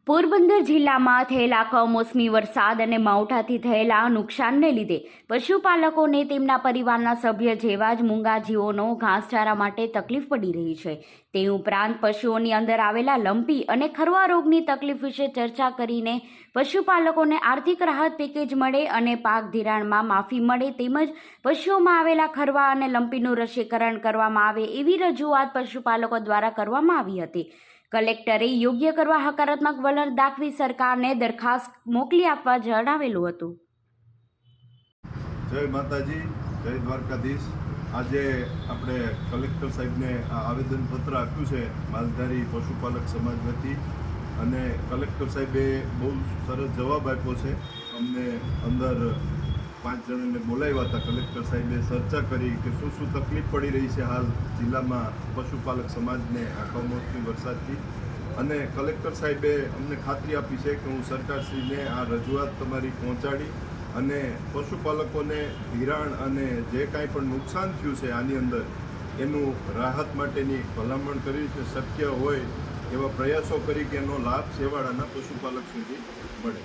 પોરબંદર જિલ્લામાં થયેલા કમોસમી વરસાદ અને માવઠાથી થયેલા નુકસાનને લીધે પશુપાલકોને તેમના પરિવારના સભ્ય જેવા જ મૂંગા જીવોનો ઘાસચારા માટે તકલીફ પડી રહી છે। તે ઉપરાંત પશુઓની અંદર આવેલા લંપી અને ખરવા રોગની તકલીફ વિશે ચર્ચા કરીને પશુપાલકોને આર્થિક રાહત પેકેજ મળે અને પાક ધિરાણમાં માફી મળે તેમજ પશુઓમાં આવેલા ખરવા અને લંપીનું રસીકરણ કરવામાં આવે એવી રજૂઆત પશુપાલકો દ્વારા કરવામાં આવી હતી। કલેક્ટરે યોગ્ય કરવા હકારાત્મક વલણ દાખવી સરકારને દરખાસ્ત મોકલી આપવા જણાવેલું હતું। જય માતાજી, જય દ્વારકાધીશ। આજે આપણે કલેક્ટર સાહેબને આવેદનપત્ર આપ્યું છે માલધારી પશુપાલક સમાજ વતી અને કલેક્ટર સાહેબે બહુ સરસ જવાબ આપ્યો છે। અમને અંદર 5 જણાને બોલાવ્યા હતા। કલેક્ટર સાહેબે ચર્ચા કરી કે શું તકલીફ પડી રહી છે હાલ જિલ્લામાં પશુપાલક સમાજને આ કમોસમી વરસાદથી, અને કલેક્ટર સાહેબે અમને ખાતરી આપી છે કે હું સરકારશ્રીને આ રજૂઆત તમારી પહોંચાડી અને પશુપાલકોને ધિરાણ અને જે કાંઈ પણ નુકસાન થયું છે આની અંદર એનું રાહત માટેની ભલામણ કરી કે શક્ય હોય એવા પ્રયાસો કરી કે એનો લાભ છેવાડાના પશુપાલક સુધી મળે।